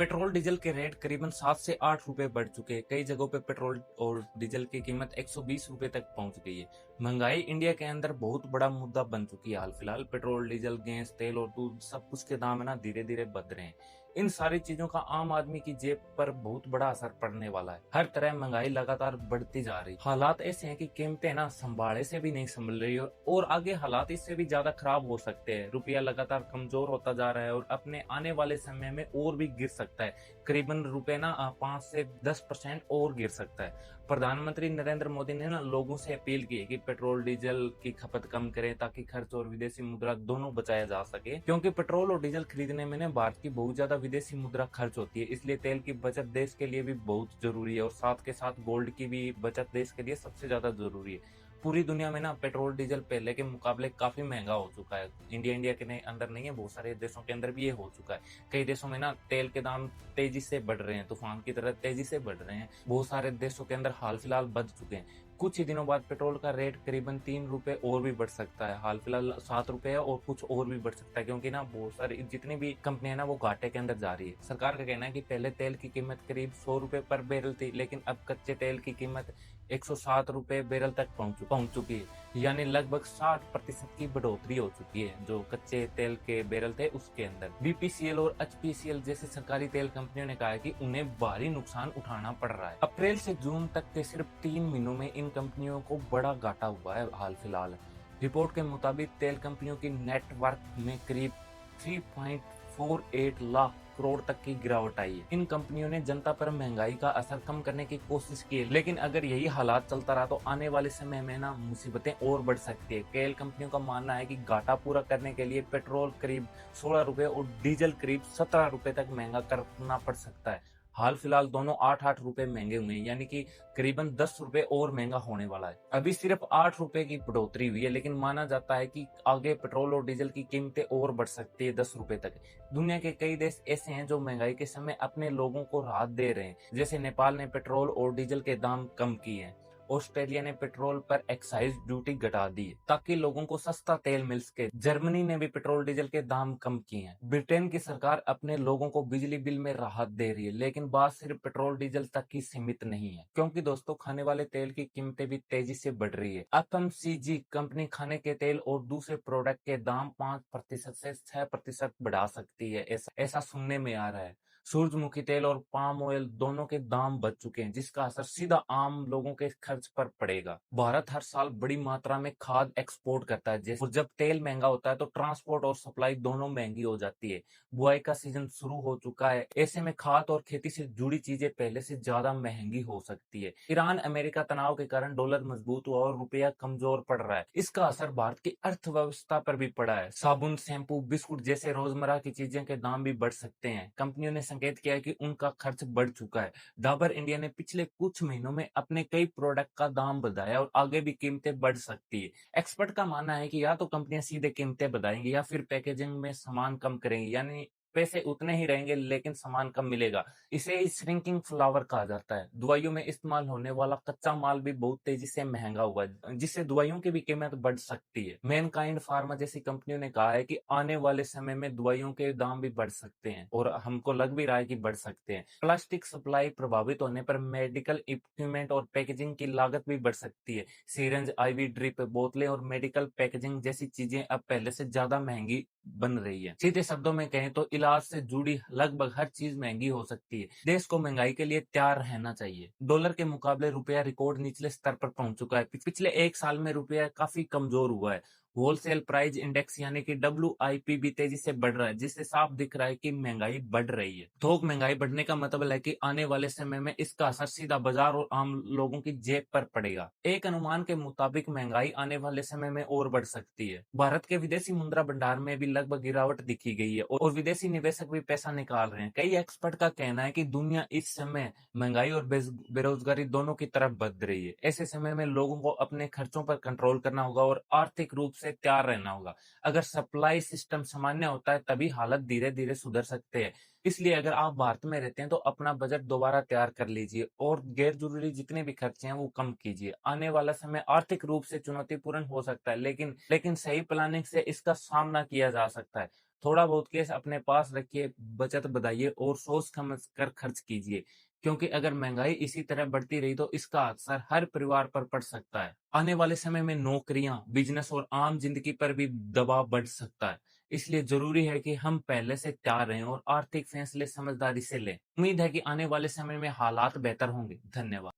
Petrol diesel के rate करीबन 7 से 8 रुपए बढ़ चुके हैं। कई जगहों पे पेट्रोल और डीजल की कीमत 120 रुपए तक पहुंच गई है। महंगाई इंडिया के अंदर बहुत बड़ा मुद्दा बन चुकी है। हाल फिलहाल पेट्रोल, डीजल, गैस, तेल और दूध सब कुछ के दाम है ना धीरे धीरे बढ़ रहे हैं। इन सारी चीजों का आम आदमी की जेब पर बहुत बड़ा असर पड़ने वाला है। हर तरह महंगाई लगातार बढ़ती जा रही। हालात ऐसे हैं कि कीमतें ना संभाले से भी नहीं संभल रही और आगे हालात इससे भी ज्यादा खराब हो सकते हैं। रुपया लगातार कमजोर होता जा रहा है और अपने आने वाले समय में और भी गिर सकता है। करीबन रुपए ना 5 से 10% और गिर सकता है। प्रधानमंत्री नरेंद्र मोदी ने ना लोगों से अपील की है कि पेट्रोल डीजल की खपत कम करें ताकि खर्च और विदेशी मुद्रा दोनों बचाया जा सके, क्योंकि पेट्रोल और डीजल खरीदने में ना भारत की बहुत ज्यादा विदेशी मुद्रा खर्च होती है। इसलिए तेल की बचत देश के लिए भी बहुत जरूरी है और साथ के साथ गोल्ड की भी बचत देश के लिए सबसे ज्यादा जरूरी है। पूरी दुनिया में ना पेट्रोल डीजल पहले के मुकाबले काफी महंगा हो चुका है। इंडिया के अंदर नहीं है, बहुत सारे देशों के अंदर भी ये हो चुका है। कई देशों में ना तेल के दाम तेजी से बढ़ रहे हैं, तूफान की तरह तेजी से बढ़ रहे हैं। बहुत सारे देशों के अंदर हाल फिलहाल बढ़ चुके हैं। कुछ ही दिनों बाद पेट्रोल का रेट करीबन 3 रुपए और भी बढ़ सकता है। हाल फिलहाल 7 रुपए है और कुछ और भी बढ़ सकता है, क्योंकि ना बहुत सारी जितनी भी कंपनियां ना वो घाटे के अंदर जा रही है। सरकार का कहना है कि पहले तेल की कीमत करीब 100 रुपए पर बैरल थी, लेकिन अब कच्चे तेल की कीमत 107 रुपए बैरल तक पहुंच चुकी है। यानी लगभग 60% की बढ़ोतरी हो चुकी है जो कच्चे तेल के बैरल थे उसके अंदर। बीपीसीएल और एचपीसीएल जैसी सरकारी तेल कंपनियों ने कहा है कि उन्हें भारी नुकसान उठाना पड़ रहा है। अप्रैल से जून तक के सिर्फ 3 महीनों में इन कंपनियों को बड़ा घाटा हुआ है। हाल फिलहाल रिपोर्ट के मुताबिक तेल कंपनियों की नेटवर्क में करीब 3.48 लाख करोड़ तक की गिरावट आई है। इन कंपनियों ने जनता पर महंगाई का असर कम करने की कोशिश की है, लेकिन अगर यही हालात चलता रहा तो आने वाले समय में ना मुसीबतें और बढ़ सकती है। तेल कंपनियों का मानना है कि घाटा पूरा करने के लिए पेट्रोल करीब 16 रुपए और डीजल करीब 17 रुपए तक महंगा करना पड़ सकता है। हाल फिलहाल दोनों 8-8 रुपए महंगे हुए हैं, यानी कि करीबन 10 रुपए और महंगा होने वाला है। अभी सिर्फ 8 रुपए की बढ़ोतरी हुई है, लेकिन माना जाता है कि आगे पेट्रोल और डीजल की कीमतें और बढ़ सकती है 10 रुपए तक। दुनिया के कई देश ऐसे हैं जो महंगाई के समय अपने लोगों को राहत दे रहे हैं। जैसे नेपाल ने पेट्रोल और डीजल के दाम कम किए हैं। ऑस्ट्रेलिया ने पेट्रोल पर एक्साइज ड्यूटी घटा दी है ताकि लोगों को सस्ता तेल मिल सके। जर्मनी ने भी पेट्रोल डीजल के दाम कम किए हैं। ब्रिटेन की सरकार अपने लोगों को बिजली बिल में राहत दे रही है, लेकिन बात सिर्फ पेट्रोल डीजल तक ही सीमित नहीं है, क्योंकि दोस्तों खाने वाले तेल की कीमतें भी तेजी से बढ़ रही है। एफएमसीजी कंपनी खाने के तेल और दूसरे प्रोडक्ट के दाम 5% से 6% बढ़ा सकती है, ऐसा सुनने में आ रहा है। सूरजमुखी तेल और पाम ऑयल दोनों के दाम बढ़ चुके हैं, जिसका असर सीधा आम लोगों के खर्च पर पड़ेगा। भारत हर साल बड़ी मात्रा में खाद एक्सपोर्ट करता है, जैसे और जब तेल महंगा होता है तो ट्रांसपोर्ट और सप्लाई दोनों महंगी हो जाती है। बुआई का सीजन शुरू हो चुका है, ऐसे में खाद और खेती से जुड़ी चीजें पहले से ज्यादा महंगी हो सकती है। ईरान अमेरिका तनाव के कारण डॉलर मजबूत हुआ और रुपया कमजोर पड़ रहा है। इसका असर भारत की अर्थव्यवस्था पर भी पड़ा है। साबुन, शैम्पू, बिस्कुट जैसे रोजमर्रा की चीजें के दाम भी बढ़ सकते हैं। कंपनियों ने संकेत किया है कि उनका खर्च बढ़ चुका है। डाबर इंडिया ने पिछले कुछ महीनों में अपने कई प्रोडक्ट का दाम बढ़ाया और आगे भी कीमतें बढ़ सकती है। एक्सपर्ट का मानना है कि या तो कंपनियां सीधे कीमतें बढ़ाएंगी या फिर पैकेजिंग में सामान कम करेंगी, यानी पैसे उतने ही रहेंगे लेकिन सामान कम मिलेगा। इसे ही श्रिंकिंग फ्लावर कहा जाता है। दवाइयों में इस्तेमाल होने वाला कच्चा माल भी बहुत तेजी से महंगा हुआ है, जिससे दवाइयों की भी कीमत बढ़ सकती है। मैनकाइंड फार्मा जैसी कंपनियों ने कहा है कि आने वाले समय में दवाइयों के दाम भी बढ़ सकते हैं और हमको लग भी रहा है कि बढ़ सकते हैं। प्लास्टिक सप्लाई प्रभावित होने पर मेडिकल इक्विपमेंट और पैकेजिंग की लागत भी बढ़ सकती है। सिरिंज, आईवी ड्रिप, बोतलें और मेडिकल पैकेजिंग जैसी चीजें अब पहले से ज्यादा महंगी बन रही है। सीधे शब्दों में कहें तो इलाज से जुड़ी लगभग हर चीज महंगी हो सकती है। देश को महंगाई के लिए तैयार रहना चाहिए। डॉलर के मुकाबले रुपया रिकॉर्ड निचले स्तर पर पहुंच चुका है। पिछले एक साल में रुपया काफी कमजोर हुआ है। होलसेल प्राइस इंडेक्स यानी कि WIP भी तेजी से बढ़ रहा है, जिससे साफ दिख रहा है कि महंगाई बढ़ रही है। थोक महंगाई बढ़ने का मतलब है कि आने वाले समय में इसका असर सीधा बाजार और आम लोगों की जेब पर पड़ेगा। एक अनुमान के मुताबिक महंगाई आने वाले समय में और बढ़ सकती है। भारत के विदेशी मुद्रा भंडार में भी लगभग गिरावट दिखी गई है और विदेशी निवेशक भी पैसा निकाल रहे हैं। कई एक्सपर्ट का कहना है कि दुनिया इस समय महंगाई और बेरोजगारी दोनों की तरफ बढ़ रही है। ऐसे समय में लोगों को अपने खर्चों पर कंट्रोल करना होगा और आर्थिक रूप से तैयार रहना होगा। अगर सप्लाई सिस्टम सामान्य होता है तभी हालत धीरे धीरे सुधर सकते हैं। इसलिए अगर आप भारत में रहते हैं तो अपना बजट दोबारा तैयार कर लीजिए और गैर जरूरी जितने भी खर्चे हैं वो कम कीजिए। आने वाला समय आर्थिक रूप से चुनौतीपूर्ण हो सकता है, लेकिन सही प्लानिंग से इसका सामना किया जा सकता है। थोड़ा बहुत कैश अपने पास रखिए, बचत बढ़ाइए और सोच समझ कर खर्च कीजिए, क्योंकि अगर महंगाई इसी तरह बढ़ती रही तो इसका असर हर परिवार पर पड़ सकता है। आने वाले समय में नौकरियां, बिजनेस और आम जिंदगी पर भी दबाव बढ़ सकता है। इसलिए जरूरी है कि हम पहले से तैयार रहें और आर्थिक फैसले समझदारी से लें। उम्मीद है कि आने वाले समय में हालात बेहतर होंगे। धन्यवाद।